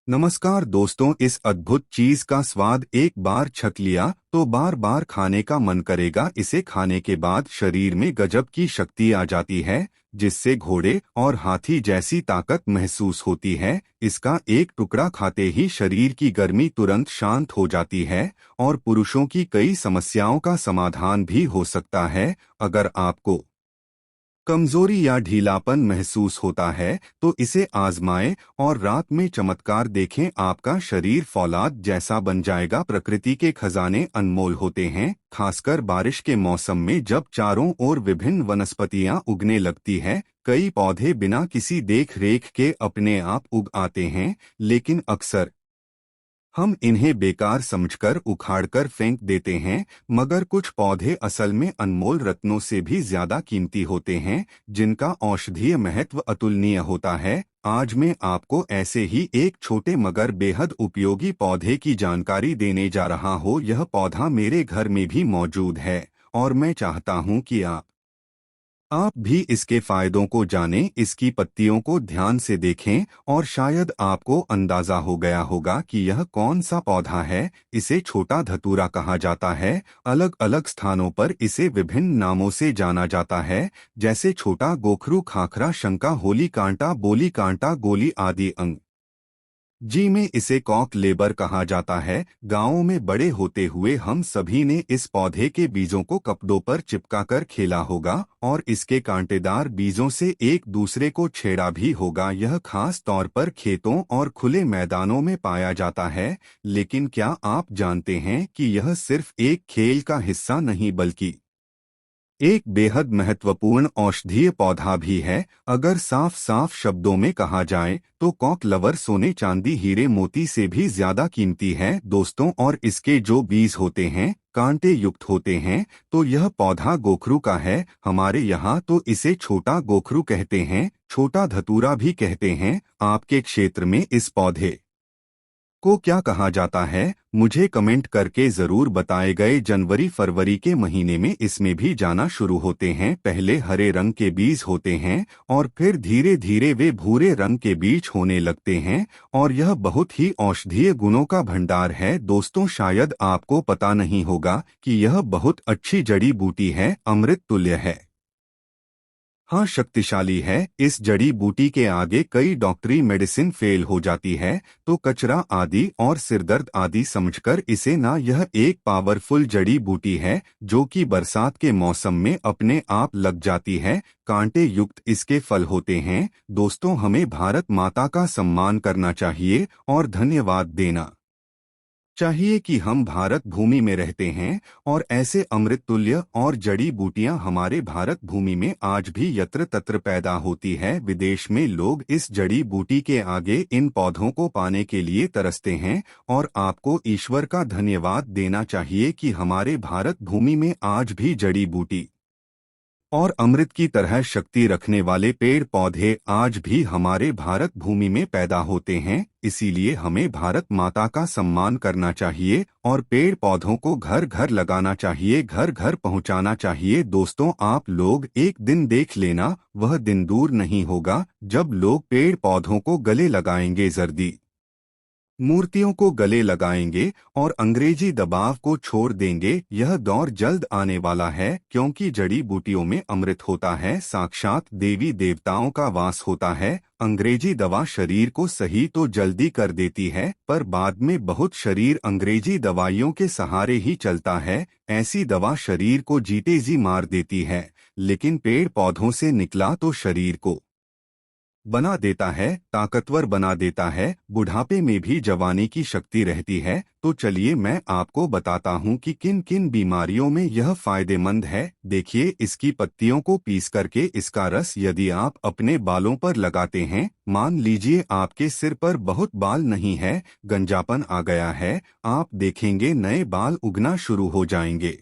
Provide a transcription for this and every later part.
नमस्कार दोस्तों, इस अद्भुत चीज का स्वाद एक बार छक लिया तो बार बार खाने का मन करेगा। इसे खाने के बाद शरीर में गजब की शक्ति आ जाती है, जिससे घोड़े और हाथी जैसी ताकत महसूस होती है। इसका एक टुकड़ा खाते ही शरीर की गर्मी तुरंत शांत हो जाती है और पुरुषों की कई समस्याओं का समाधान भी हो सकता है। अगर आपको कमजोरी या ढीलापन महसूस होता है तो इसे आजमाएं और रात में चमत्कार देखें। आपका शरीर फौलाद जैसा बन जाएगा। प्रकृति के खजाने अनमोल होते हैं, खासकर बारिश के मौसम में जब चारों ओर विभिन्न वनस्पतियां उगने लगती है। कई पौधे बिना किसी देख रेख के अपने आप उग आते हैं, लेकिन अक्सर हम इन्हें बेकार समझकर उखाड़कर फेंक देते हैं। मगर कुछ पौधे असल में अनमोल रत्नों से भी ज्यादा कीमती होते हैं, जिनका औषधीय महत्व अतुलनीय होता है। आज मैं आपको ऐसे ही एक छोटे मगर बेहद उपयोगी पौधे की जानकारी देने जा रहा हूँ। यह पौधा मेरे घर में भी मौजूद है और मैं चाहता हूँ कि आप भी इसके फायदों को जानें। इसकी पत्तियों को ध्यान से देखें और शायद आपको अंदाजा हो गया होगा कि यह कौन सा पौधा है। इसे छोटा धतूरा कहा जाता है। अलग अलग स्थानों पर इसे विभिन्न नामों से जाना जाता है, जैसे छोटा गोखरू, खाखरा, शंका, होली कांटा, बोली कांटा, गोली आदि। जी में इसे कॉक लेबर कहा जाता है। गांवों में बड़े होते हुए हम सभी ने इस पौधे के बीजों को कपड़ों पर चिपकाकर खेला होगा और इसके कांटेदार बीजों से एक दूसरे को छेड़ा भी होगा। यह खास तौर पर खेतों और खुले मैदानों में पाया जाता है। लेकिन क्या आप जानते हैं कि यह सिर्फ एक खेल का हिस्सा नहीं, बल्कि एक बेहद महत्वपूर्ण औषधीय पौधा भी है। अगर साफ साफ शब्दों में कहा जाए तो कॉकलवर सोने, चांदी, हीरे, मोती से भी ज्यादा कीमती है दोस्तों। और इसके जो बीज होते हैं कांटे युक्त होते हैं। तो यह पौधा गोखरू का है। हमारे यहाँ तो इसे छोटा गोखरू कहते हैं, छोटा धतूरा भी कहते हैं। आपके क्षेत्र में इस पौधे को क्या कहा जाता है, मुझे कमेंट करके जरूर बताए। गए जनवरी फरवरी के महीने में इसमें भी जाना शुरू होते हैं। पहले हरे रंग के बीज होते हैं और फिर धीरे धीरे वे भूरे रंग के बीज होने लगते हैं। और यह बहुत ही औषधीय गुणों का भंडार है दोस्तों। शायद आपको पता नहीं होगा कि यह बहुत अच्छी जड़ी बूटी है, अमृत तुल्य है। हाँ, शक्तिशाली है। इस जड़ी बूटी के आगे कई डॉक्टरी मेडिसिन फेल हो जाती है। तो कचरा आदि और सिरदर्द आदि समझकर इसे ना, यह एक पावरफुल जड़ी बूटी है जो कि बरसात के मौसम में अपने आप लग जाती है। कांटे युक्त इसके फल होते हैं दोस्तों। हमें भारत माता का सम्मान करना चाहिए और धन्यवाद देना चाहिए कि हम भारत भूमि में रहते हैं और ऐसे अमृत तुल्य और जड़ी बूटियां हमारे भारत भूमि में आज भी यत्र तत्र पैदा होती है। विदेश में लोग इस जड़ी बूटी के आगे इन पौधों को पाने के लिए तरसते हैं और आपको ईश्वर का धन्यवाद देना चाहिए कि हमारे भारत भूमि में आज भी जड़ी बूटी और अमृत की तरह शक्ति रखने वाले पेड़ पौधे आज भी हमारे भारत भूमि में पैदा होते हैं। इसीलिए हमें भारत माता का सम्मान करना चाहिए और पेड़ पौधों को घर घर लगाना चाहिए, घर घर पहुंचाना चाहिए। दोस्तों, आप लोग एक दिन देख लेना, वह दिन दूर नहीं होगा जब लोग पेड़ पौधों को गले लगाएंगे, जर्दी मूर्तियों को गले लगाएंगे और अंग्रेजी दबाव को छोड़ देंगे। यह दौर जल्द आने वाला है, क्योंकि जड़ी बूटियों में अमृत होता है, साक्षात देवी देवताओं का वास होता है। अंग्रेजी दवा शरीर को सही तो जल्दी कर देती है, पर बाद में बहुत शरीर अंग्रेजी दवाइयों के सहारे ही चलता है। ऐसी दवा शरीर को जीते जी मार देती है, लेकिन पेड़ पौधों से निकला तो शरीर को बना देता है, ताकतवर बना देता है। बुढ़ापे में भी जवानी की शक्ति रहती है। तो चलिए मैं आपको बताता हूँ कि किन किन बीमारियों में यह फायदेमंद है। देखिए, इसकी पत्तियों को पीस करके इसका रस यदि आप अपने बालों पर लगाते हैं, मान लीजिए आपके सिर पर बहुत बाल नहीं है, गंजापन आ गया है, आप देखेंगे नए बाल उगना शुरू हो जाएंगे।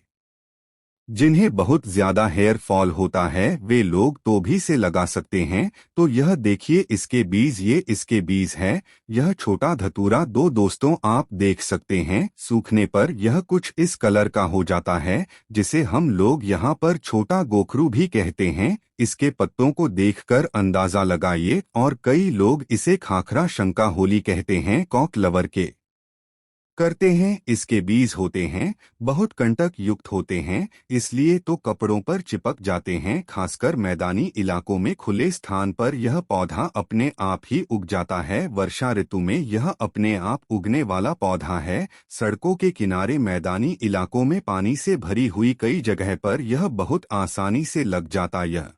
जिन्हें बहुत ज्यादा हेयर फॉल होता है वे लोग तो भी से लगा सकते हैं। तो यह देखिए इसके बीज, ये इसके बीज है। यह छोटा धतूरा दो दोस्तों आप देख सकते हैं, सूखने पर यह कुछ इस कलर का हो जाता है, जिसे हम लोग यहाँ पर छोटा गोखरू भी कहते हैं। इसके पत्तों को देखकर अंदाजा लगाइए, और कई लोग इसे खाखरा शंका होली कहते हैं, कॉक लवर के करते हैं। इसके बीज होते हैं, बहुत कंटक युक्त होते हैं, इसलिए तो कपड़ों पर चिपक जाते हैं। खासकर मैदानी इलाकों में खुले स्थान पर यह पौधा अपने आप ही उग जाता है। वर्षा ऋतु में यह अपने आप उगने वाला पौधा है। सड़कों के किनारे, मैदानी इलाकों में पानी से भरी हुई कई जगह पर यह बहुत आसानी से लग जाता। यह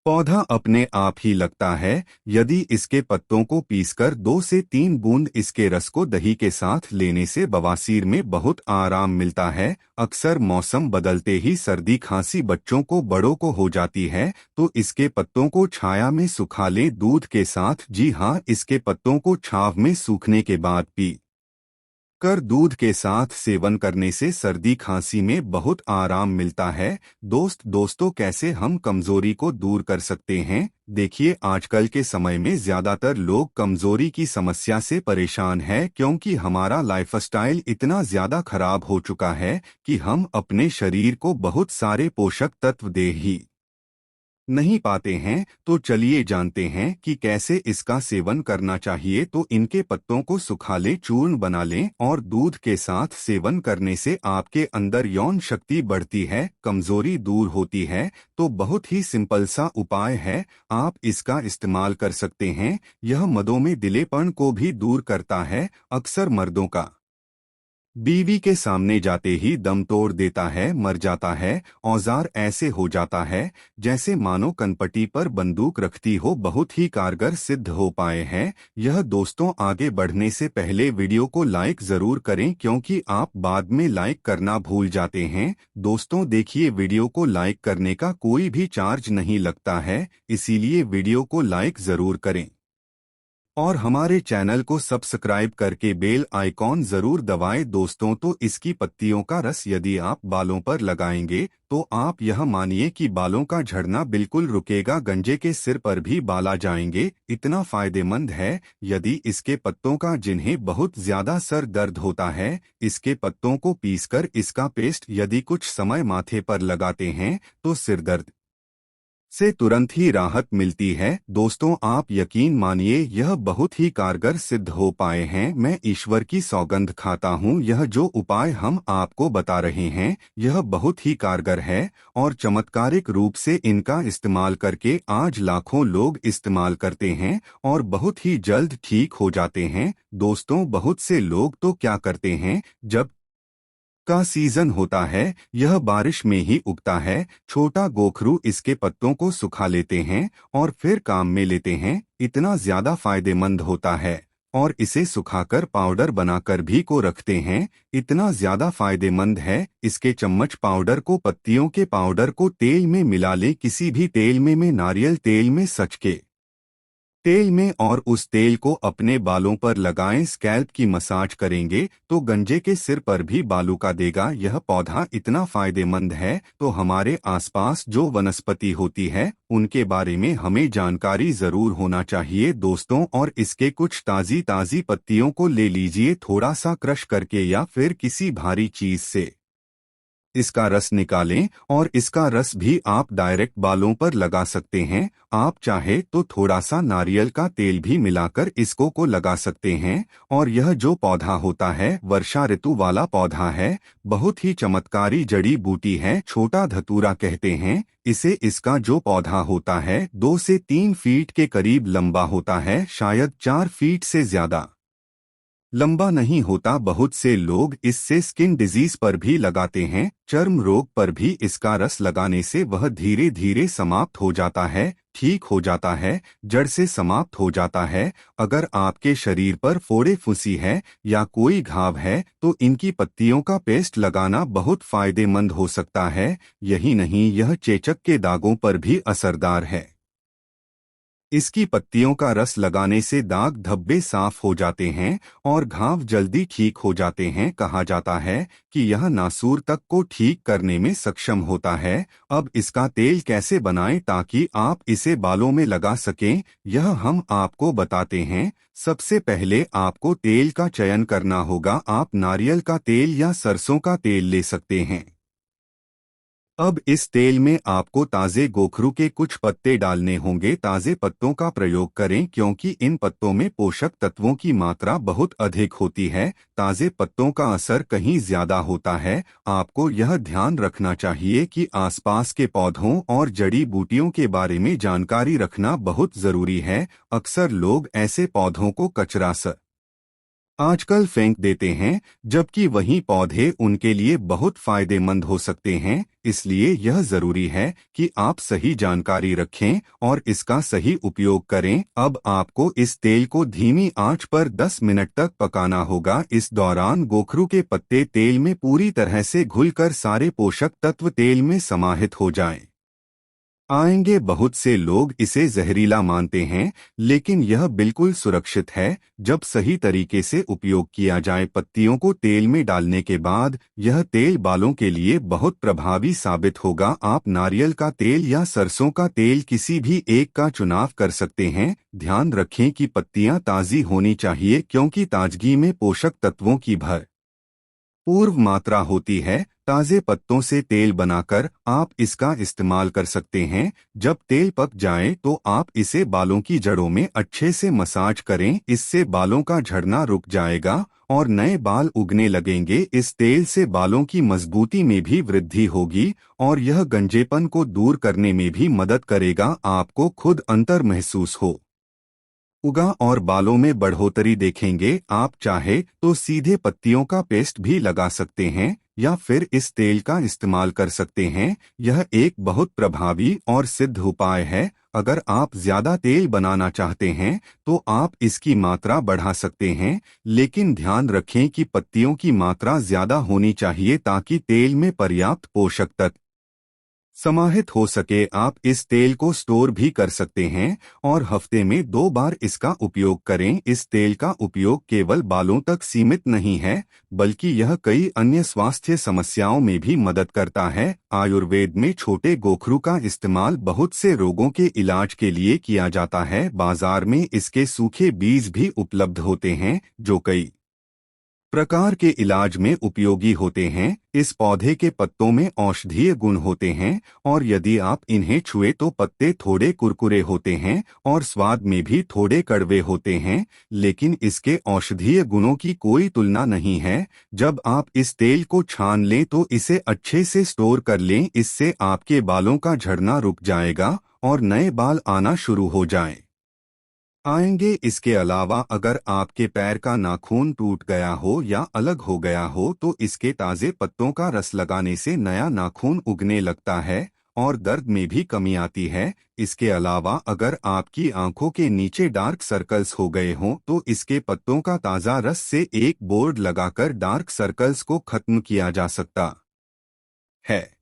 पौधा अपने आप ही लगता है। यदि इसके पत्तों को पीसकर 2 से 3 बूंद इसके रस को दही के साथ लेने से बवासीर में बहुत आराम मिलता है। अक्सर मौसम बदलते ही सर्दी खांसी बच्चों को बड़ों को हो जाती है, तो इसके पत्तों को छाया में सुखा लें दूध के साथ। जी हाँ, इसके पत्तों को छांव में सूखने के बाद पी कर दूध के साथ सेवन करने से सर्दी खांसी में बहुत आराम मिलता है। दोस्तों कैसे हम कमजोरी को दूर कर सकते हैं? देखिए, आजकल के समय में ज्यादातर लोग कमजोरी की समस्या से परेशान हैं, क्योंकि हमारा लाइफस्टाइल इतना ज्यादा खराब हो चुका है कि हम अपने शरीर को बहुत सारे पोषक तत्व दे ही नहीं पाते हैं। तो चलिए जानते हैं कि कैसे इसका सेवन करना चाहिए। तो इनके पत्तों को सुखा लें, चूर्ण बना लें और दूध के साथ सेवन करने से आपके अंदर यौन शक्ति बढ़ती है, कमजोरी दूर होती है। तो बहुत ही सिंपल सा उपाय है, आप इसका इस्तेमाल कर सकते हैं। यह मधुमेह दिलेपन को भी दूर करता है। अक्सर मर्दों का बीवी के सामने जाते ही दम तोड़ देता है, मर जाता है। औजार ऐसे हो जाता है जैसे मानो कनपटी पर बंदूक रखती हो। बहुत ही कारगर सिद्ध हो पाए हैं यह। दोस्तों, आगे बढ़ने से पहले वीडियो को लाइक जरूर करें, क्योंकि आप बाद में लाइक करना भूल जाते हैं। दोस्तों देखिए, वीडियो को लाइक करने का कोई भी चार्ज नहीं लगता है, इसीलिए वीडियो को लाइक जरूर करें और हमारे चैनल को सब्सक्राइब करके बेल आइकॉन जरूर दबाएं। दोस्तों, तो इसकी पत्तियों का रस यदि आप बालों पर लगाएंगे तो आप यह मानिए कि बालों का झड़ना बिल्कुल रुकेगा। गंजे के सिर पर भी बाल आ जाएंगे, इतना फायदेमंद है। यदि इसके पत्तों का, जिन्हें बहुत ज्यादा सर दर्द होता है, इसके पत्तों को पीसकर इसका पेस्ट यदि कुछ समय माथे पर लगाते हैं तो सिर दर्द से तुरंत ही राहत मिलती है। दोस्तों, आप यकीन मानिए यह बहुत ही कारगर सिद्ध हो पाए हैं। मैं ईश्वर की सौगंध खाता हूँ, यह जो उपाय हम आपको बता रहे हैं यह बहुत ही कारगर है, और चमत्कारिक रूप से इनका इस्तेमाल करके आज लाखों लोग इस्तेमाल करते हैं और बहुत ही जल्द ठीक हो जाते हैं। दोस्तों, बहुत से लोग तो क्या करते हैं, जब का सीजन होता है यह बारिश में ही उगता है। छोटा गोखरू इसके पत्तों को सुखा लेते हैं और फिर काम में लेते हैं, इतना ज्यादा फायदेमंद होता है। और इसे सुखाकर पाउडर बनाकर भी को रखते हैं, इतना ज्यादा फायदेमंद है। इसके चम्मच पाउडर को, पत्तियों के पाउडर को तेल में मिला ले, किसी भी तेल में नारियल तेल में, सच के तेल में, और उस तेल को अपने बालों पर लगाएं। स्कैल्प की मसाज करेंगे तो गंजे के सिर पर भी बालू का देगा। यह पौधा इतना फायदेमंद है, तो हमारे आसपास जो वनस्पति होती है उनके बारे में हमें जानकारी जरूर होना चाहिए। दोस्तों, और इसके कुछ ताजी ताजी पत्तियों को ले लीजिए, थोड़ा सा क्रश करके या फिर किसी भारी चीज से इसका रस निकालें, और इसका रस भी आप डायरेक्ट बालों पर लगा सकते हैं। आप चाहे तो थोड़ा सा नारियल का तेल भी मिलाकर इसको को लगा सकते हैं। और यह जो पौधा होता है वर्षा ऋतु वाला पौधा है, बहुत ही चमत्कारी जड़ी बूटी है, छोटा धतूरा कहते हैं इसे। इसका जो पौधा होता है 2 से 3 फीट के करीब लंबा होता है, शायद 4 फीट से ज्यादा लंबा नहीं होता। बहुत से लोग इससे स्किन डिजीज पर भी लगाते हैं, चर्म रोग पर भी इसका रस लगाने से वह धीरे धीरे समाप्त हो जाता है, ठीक हो जाता है, जड़ से समाप्त हो जाता है। अगर आपके शरीर पर फोड़े फुंसी है या कोई घाव है तो इनकी पत्तियों का पेस्ट लगाना बहुत फायदेमंद हो सकता है। यही नहीं, यह चेचक के दागों पर भी असरदार है। इसकी पत्तियों का रस लगाने से दाग धब्बे साफ हो जाते हैं और घाव जल्दी ठीक हो जाते हैं। कहा जाता है कि यह नासूर तक को ठीक करने में सक्षम होता है। अब इसका तेल कैसे बनाएं ताकि आप इसे बालों में लगा सकें, यह हम आपको बताते हैं। सबसे पहले आपको तेल का चयन करना होगा। आप नारियल का तेल या सरसों का तेल ले सकते हैं। अब इस तेल में आपको ताजे गोखरू के कुछ पत्ते डालने होंगे। ताजे पत्तों का प्रयोग करें क्योंकि इन पत्तों में पोषक तत्वों की मात्रा बहुत अधिक होती है। ताजे पत्तों का असर कहीं ज्यादा होता है। आपको यह ध्यान रखना चाहिए कि आसपास के पौधों और जड़ी बूटियों के बारे में जानकारी रखना बहुत जरूरी है। अक्सर लोग ऐसे पौधों को कचरा आजकल फेंक देते हैं, जबकि वही पौधे उनके लिए बहुत फायदेमंद हो सकते हैं। इसलिए यह जरूरी है कि आप सही जानकारी रखें और इसका सही उपयोग करें। अब आपको इस तेल को धीमी आंच पर 10 मिनट तक पकाना होगा। इस दौरान गोखरू के पत्ते तेल में पूरी तरह से घुलकर सारे पोषक तत्व तेल में समाहित हो जाएं। आएंगे बहुत से लोग इसे जहरीला मानते हैं, लेकिन यह बिल्कुल सुरक्षित है जब सही तरीके से उपयोग किया जाए। पत्तियों को तेल में डालने के बाद यह तेल बालों के लिए बहुत प्रभावी साबित होगा। आप नारियल का तेल या सरसों का तेल किसी भी एक का चुनाव कर सकते हैं। ध्यान रखें कि पत्तियां ताज़ी होनी चाहिए क्योंकि ताजगी में पोषक तत्वों की पूर्व मात्रा होती है। ताजे पत्तों से तेल बनाकर आप इसका इस्तेमाल कर सकते हैं। जब तेल पक जाए तो आप इसे बालों की जड़ों में अच्छे से मसाज करें। इससे बालों का झड़ना रुक जाएगा और नए बाल उगने लगेंगे। इस तेल से बालों की मजबूती में भी वृद्धि होगी और यह गंजेपन को दूर करने में भी मदद करेगा। आपको खुद अंतर महसूस होगा और बालों में बढ़ोतरी देखेंगे। आप चाहे तो सीधे पत्तियों का पेस्ट भी लगा सकते हैं या फिर इस तेल का इस्तेमाल कर सकते हैं। यह एक बहुत प्रभावी और सिद्ध उपाय है। अगर आप ज्यादा तेल बनाना चाहते हैं तो आप इसकी मात्रा बढ़ा सकते हैं, लेकिन ध्यान रखें कि पत्तियों की मात्रा ज्यादा होनी चाहिए ताकि तेल में पर्याप्त पोषक तत्व समाहित हो सके। आप इस तेल को स्टोर भी कर सकते हैं और हफ्ते में 2 बार इसका उपयोग करें। इस तेल का उपयोग केवल बालों तक सीमित नहीं है, बल्कि यह कई अन्य स्वास्थ्य समस्याओं में भी मदद करता है। आयुर्वेद में छोटे गोखरू का इस्तेमाल बहुत से रोगों के इलाज के लिए किया जाता है। बाजार में इसके सूखे बीज भी उपलब्ध होते हैं जो कई प्रकार के इलाज में उपयोगी होते हैं। इस पौधे के पत्तों में औषधीय गुण होते हैं और यदि आप इन्हें छुए तो पत्ते थोड़े कुरकुरे होते हैं और स्वाद में भी थोड़े कड़वे होते हैं, लेकिन इसके औषधीय गुणों की कोई तुलना नहीं है। जब आप इस तेल को छान लें तो इसे अच्छे से स्टोर कर लें। इससे आपके बालों का झड़ना रुक जाएगा और नए बाल आना शुरू हो आएंगे। इसके अलावा अगर आपके पैर का नाखून टूट गया हो या अलग हो गया हो तो इसके ताजे पत्तों का रस लगाने से नया नाखून उगने लगता है और दर्द में भी कमी आती है। इसके अलावा अगर आपकी आंखों के नीचे डार्क सर्कल्स हो गए हों तो इसके पत्तों का ताज़ा रस से एक बोर्ड लगाकर डार्क सर्कल्स को खत्म किया जा सकता है।